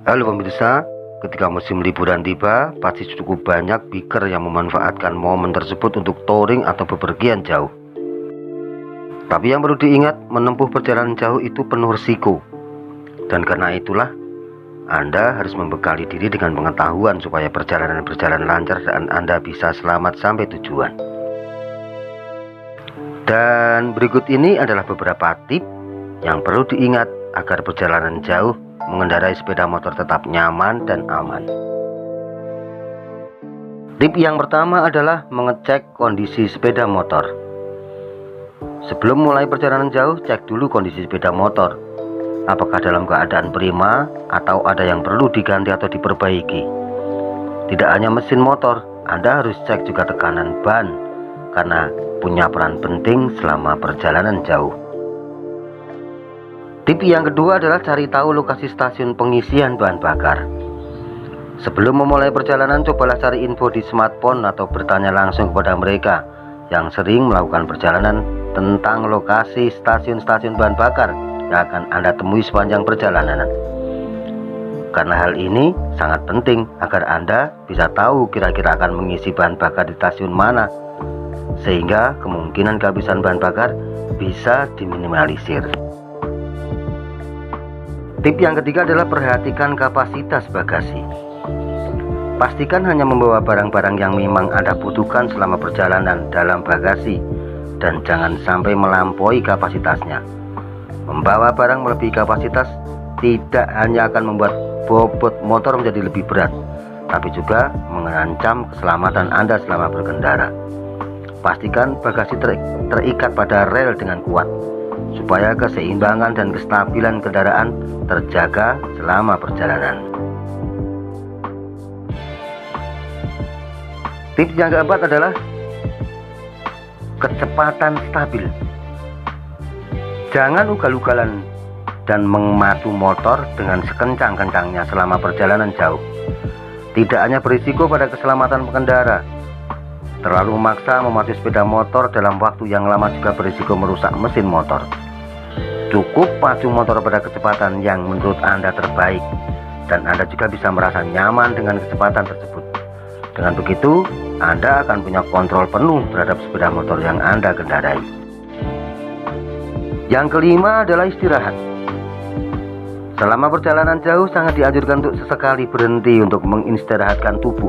Halo pemirsa, ketika musim liburan tiba, pasti cukup banyak biker yang memanfaatkan momen tersebut untuk touring atau bepergian jauh. Tapi yang perlu diingat, menempuh perjalanan jauh itu penuh risiko. Dan karena itulah, Anda harus membekali diri dengan pengetahuan supaya perjalanan berjalan lancar dan Anda bisa selamat sampai tujuan. Dan berikut ini adalah beberapa tip yang perlu diingat agar perjalanan jauh mengendarai sepeda motor tetap nyaman dan aman. Tip yang pertama adalah mengecek kondisi sepeda motor. Sebelum mulai perjalanan jauh, cek dulu kondisi sepeda motor. Apakah dalam keadaan prima atau ada yang perlu diganti atau diperbaiki. Tidak hanya mesin motor, Anda harus cek juga tekanan ban, karena punya peran penting selama perjalanan jauh. Tip yang kedua adalah cari tahu lokasi stasiun pengisian bahan bakar. Sebelum memulai perjalanan, cobalah cari info di smartphone atau bertanya langsung kepada mereka yang sering melakukan perjalanan tentang lokasi stasiun-stasiun bahan bakar yang akan Anda temui sepanjang perjalanan. Karena hal ini sangat penting agar Anda bisa tahu kira-kira akan mengisi bahan bakar di stasiun mana, sehingga kemungkinan kehabisan bahan bakar bisa diminimalisir. Tip yang ketiga adalah perhatikan kapasitas bagasi. Pastikan hanya membawa barang-barang yang memang Anda butuhkan selama perjalanan dalam bagasi, dan jangan sampai melampaui kapasitasnya. Membawa barang melebihi kapasitas tidak hanya akan membuat bobot motor menjadi lebih berat, tapi juga mengancam keselamatan Anda selama berkendara. Pastikan bagasi terikat pada rel dengan kuat, supaya keseimbangan dan kestabilan kendaraan terjaga selama perjalanan. Tips yang keempat adalah kecepatan stabil. Jangan ugal-ugalan dan mematu motor dengan sekencang-kencangnya selama perjalanan jauh. Tidak hanya berisiko pada keselamatan pengendara, terlalu memaksa memacu sepeda motor dalam waktu yang lama juga berisiko merusak mesin motor. Cukup pacu motor pada kecepatan yang menurut Anda terbaik, dan Anda juga bisa merasa nyaman dengan kecepatan tersebut. Dengan begitu, Anda akan punya kontrol penuh terhadap sepeda motor yang Anda kendarai. Yang kelima adalah istirahat. Selama perjalanan jauh sangat dianjurkan untuk sesekali berhenti untuk mengistirahatkan tubuh.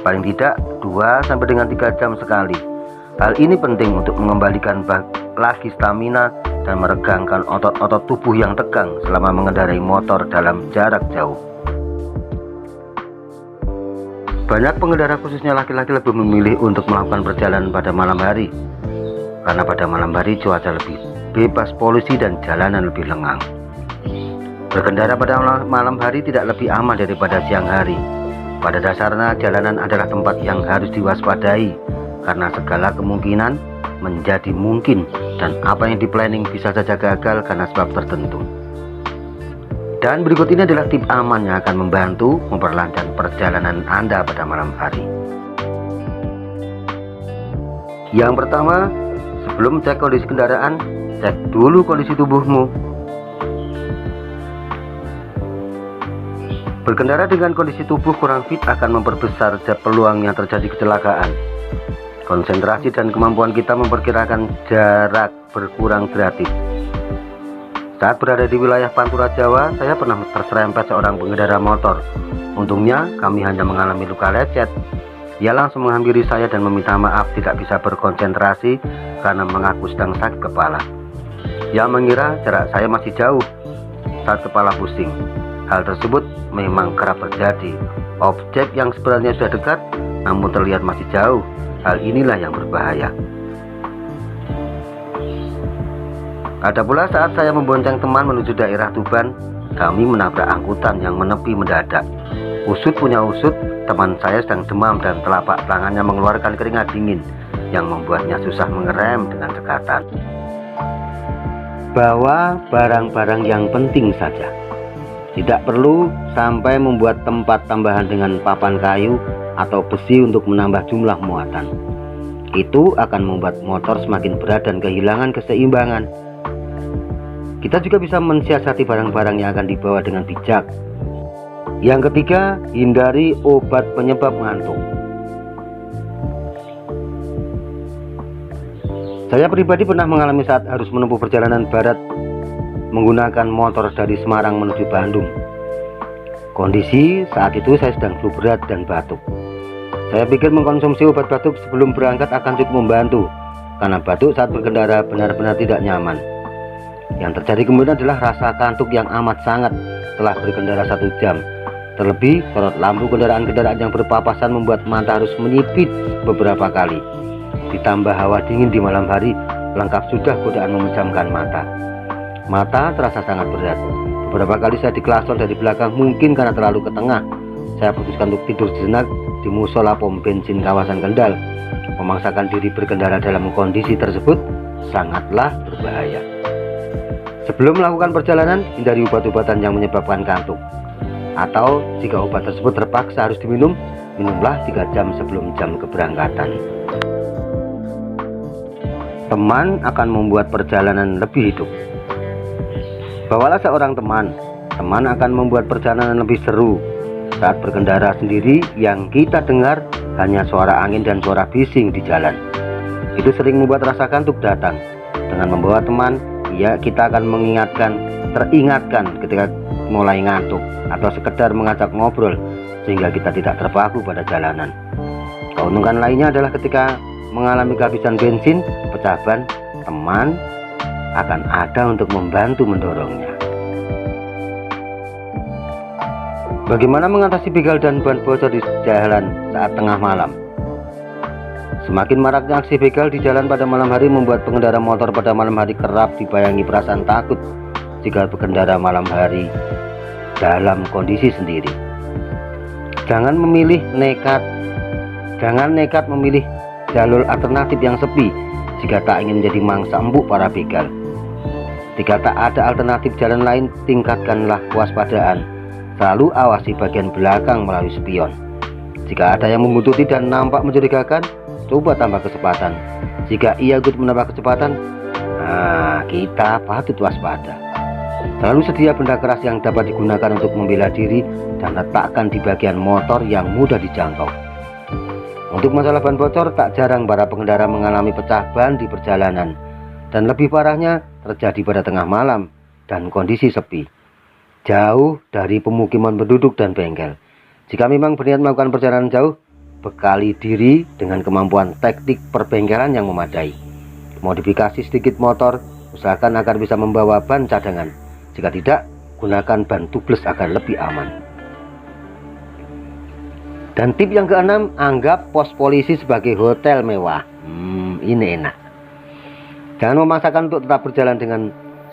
Paling tidak 2-3 jam sekali. Hal ini penting untuk mengembalikan lagi stamina dan meregangkan otot-otot tubuh yang tegang selama mengendarai motor dalam jarak jauh. Banyak pengendara khususnya laki-laki lebih memilih untuk melakukan perjalanan pada malam hari, karena pada malam hari cuaca lebih bebas polusi dan jalanan lebih lengang. Berkendara pada malam hari tidak lebih aman daripada siang hari. Pada dasarnya jalanan adalah tempat yang harus diwaspadai, karena segala kemungkinan menjadi mungkin, dan apa yang di-planning bisa saja gagal karena sebab tertentu. Dan berikut ini adalah tip aman yang akan membantu memperlancar perjalanan Anda pada malam hari. Yang pertama, sebelum cek kondisi kendaraan, cek dulu kondisi tubuhmu. Berkendara dengan kondisi tubuh kurang fit akan memperbesar peluangnya terjadi kecelakaan. Konsentrasi dan kemampuan kita memperkirakan jarak berkurang gratis. Saat berada di wilayah Pantura Jawa, saya pernah terserempet seorang pengendara motor. Untungnya kami hanya mengalami luka lecet. Ia langsung menghampiri saya dan meminta maaf tidak bisa berkonsentrasi karena mengaku sedang sakit kepala. Ia mengira jarak saya masih jauh saat kepala pusing. Hal tersebut memang kerap terjadi. Objek yang sebenarnya sudah dekat namun terlihat masih jauh. Hal inilah yang berbahaya. Ada pula saat saya membonceng teman menuju daerah Tuban, kami menabrak angkutan yang menepi mendadak. Usut punya usut, teman saya sedang demam dan telapak tangannya mengeluarkan keringat dingin yang membuatnya susah mengerem dengan cekatan. Bawa barang-barang yang penting saja. Tidak perlu sampai membuat tempat tambahan dengan papan kayu atau besi untuk menambah jumlah muatan. Itu akan membuat motor semakin berat dan kehilangan keseimbangan. Kita juga bisa mensiasati barang-barang yang akan dibawa dengan bijak. Yang ketiga, hindari obat penyebab ngantuk. Saya pribadi pernah mengalami saat harus menempuh perjalanan barat menggunakan motor dari Semarang menuju Bandung. Kondisi saat itu saya sedang flu berat dan batuk. Saya pikir mengkonsumsi obat batuk sebelum berangkat akan cukup membantu, karena batuk saat berkendara benar-benar tidak nyaman. Yang terjadi kemudian adalah rasa kantuk yang amat sangat setelah berkendara 1 jam. Terlebih, sorot lampu kendaraan-kendaraan yang berpapasan membuat mata harus menyipit beberapa kali. Ditambah hawa dingin di malam hari, lengkap sudah godaan memejamkan mata. Mata terasa sangat berat. Beberapa kali saya diklason dari belakang, mungkin karena terlalu ke tengah. Saya putuskan untuk tidur sejenak di musola pom bensin kawasan Kendal. Memaksakan diri berkendara dalam kondisi tersebut sangatlah berbahaya. Sebelum melakukan perjalanan, hindari obat-obatan yang menyebabkan kantuk. Atau jika obat tersebut terpaksa harus diminum, minumlah 3 jam sebelum jam keberangkatan. Teman akan membuat perjalanan lebih hidup. Bawalah seorang teman. Teman akan membuat perjalanan lebih seru. Saat berkendara sendiri, yang kita dengar hanya suara angin dan suara bising di jalan. Itu sering membuat rasa kantuk datang. Dengan membawa teman, kita akan teringatkan ketika mulai ngantuk, atau sekedar mengajak ngobrol sehingga kita tidak terpaku pada jalanan. Keuntungan lainnya adalah ketika mengalami kehabisan bensin, pecah ban, teman akan ada untuk membantu mendorongnya. Bagaimana mengatasi begal dan ban bocor di jalan saat tengah malam? Semakin maraknya aksi begal di jalan pada malam hari membuat pengendara motor pada malam hari kerap dibayangi perasaan takut jika berkendara malam hari dalam kondisi sendiri. Jangan nekat memilih jalur alternatif yang sepi jika tak ingin menjadi mangsa empuk para begal. Jika tak ada alternatif jalan lain, tingkatkanlah kewaspadaan. Selalu awasi bagian belakang melalui spion. Jika ada yang membuntuti dan nampak mencurigakan, coba tambah kecepatan. Jika ia ikut menambah kecepatan, kita patut waspada. Selalu sedia benda keras yang dapat digunakan untuk membela diri dan letakkan di bagian motor yang mudah dijangkau. Untuk masalah ban bocor, tak jarang para pengendara mengalami pecah ban di perjalanan, dan lebih parahnya terjadi pada tengah malam dan kondisi sepi, jauh dari pemukiman penduduk dan bengkel. Jika memang berniat melakukan perjalanan jauh, bekali diri dengan kemampuan teknik perbengkelan yang memadai. Modifikasi sedikit motor, usahakan agar bisa membawa ban cadangan. Jika tidak, gunakan ban tubeless agar lebih aman. Dan tip yang keenam, anggap pos polisi sebagai hotel mewah. Ini enak. Jangan memaksakan untuk tetap berjalan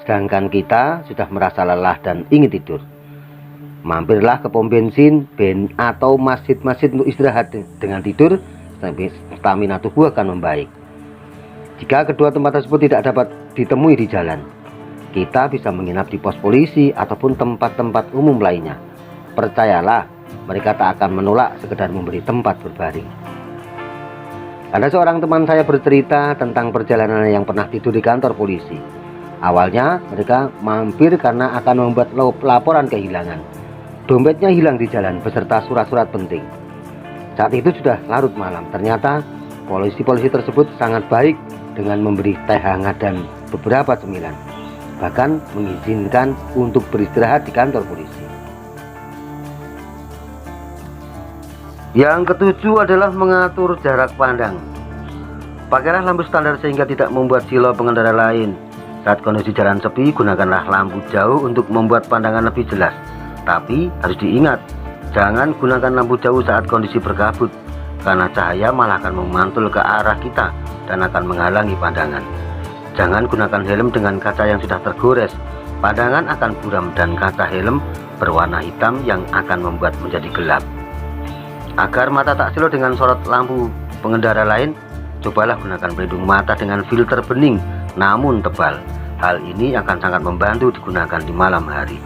sedangkan kita sudah merasa lelah dan ingin tidur. Mampirlah ke pom bensin atau masjid-masjid untuk istirahat. Dengan tidur, stamina tubuh akan membaik. Jika kedua tempat tersebut tidak dapat ditemui di jalan, kita bisa menginap di pos polisi ataupun tempat-tempat umum lainnya. Percayalah, mereka tak akan menolak sekedar memberi tempat berbaring. Ada seorang teman saya bercerita tentang perjalanan yang pernah tidur di kantor polisi. Awalnya mereka mampir karena akan membuat laporan kehilangan. Dompetnya hilang di jalan beserta surat-surat penting. Saat itu sudah larut malam. Ternyata polisi-polisi tersebut sangat baik dengan memberi teh hangat dan beberapa cemilan, bahkan mengizinkan untuk beristirahat di kantor polisi. Yang ketujuh adalah mengatur jarak pandang. Pakailah lampu standar sehingga tidak membuat silau pengendara lain. Saat kondisi jalan sepi, gunakanlah lampu jauh untuk membuat pandangan lebih jelas. Tapi harus diingat, jangan gunakan lampu jauh saat kondisi berkabut, karena cahaya malah akan memantul ke arah kita dan akan menghalangi pandangan. Jangan gunakan helm dengan kaca yang sudah tergores. Pandangan akan buram dan kaca helm berwarna hitam yang akan membuat menjadi gelap. Agar mata tak silau dengan sorot lampu pengendara lain, cobalah gunakan pelindung mata dengan filter bening namun tebal. Hal ini akan sangat membantu digunakan di malam hari.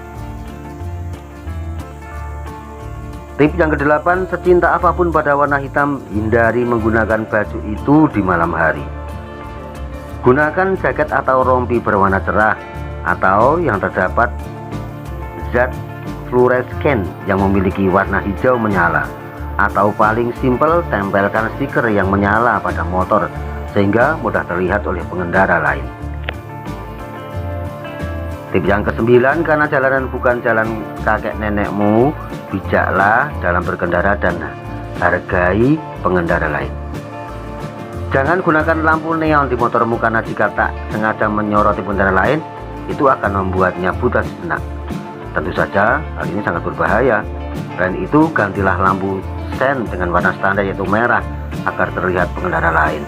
Tip yang kedelapan, secinta apapun pada warna hitam, hindari menggunakan baju itu di malam hari. Gunakan jaket atau rompi berwarna cerah atau yang terdapat zat fluorescent yang memiliki warna hijau menyala. Atau paling simpel, tempelkan stiker yang menyala pada motor sehingga mudah terlihat oleh pengendara lain. Tips yang ke-9, karena jalanan bukan jalan kakek nenekmu, bijaklah dalam berkendara dan hargai pengendara lain. Jangan gunakan lampu neon di motormu, karena jika tak sengaja menyoroti pengendara lain, itu akan membuatnya buta sejenak. Tentu saja hal ini sangat berbahaya. Selain itu, gantilah lampu sen dengan warna standar yaitu merah agar terlihat pengendara lain.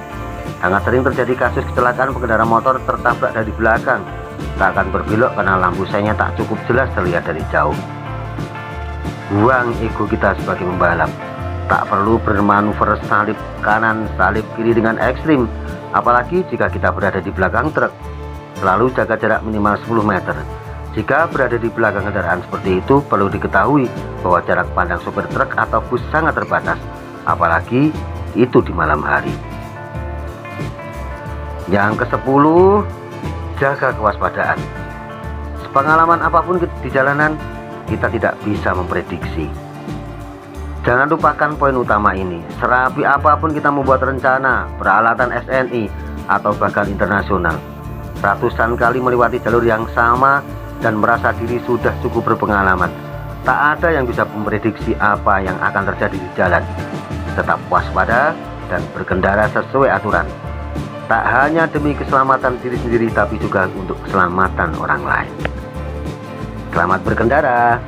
Sangat sering terjadi kasus kecelakaan pengendara motor tertabrak dari belakang. Tak akan berbelok karena lampu sennya tak cukup jelas terlihat dari jauh. Buang ego kita sebagai pembalap. Tak perlu bermanuver salip kanan salip kiri dengan ekstrim, apalagi jika kita berada di belakang truk. Selalu jaga jarak minimal 10 meter. Jika berada di belakang kendaraan seperti itu, perlu diketahui bahwa jarak pandang sopir truk atau bus sangat terbatas, apalagi itu di malam hari. Yang ke-10, jaga kewaspadaan. Sepengalaman apapun di jalanan, kita tidak bisa memprediksi. Jangan lupakan poin utama ini. Serapi apapun kita membuat rencana, peralatan SNI atau bahkan internasional, ratusan kali melewati jalur yang sama dan merasa diri sudah cukup berpengalaman, tak ada yang bisa memprediksi apa yang akan terjadi di jalan. Tetap waspada dan berkendara sesuai aturan. Tak hanya demi keselamatan diri sendiri, tapi juga untuk keselamatan orang lain. Selamat berkendara.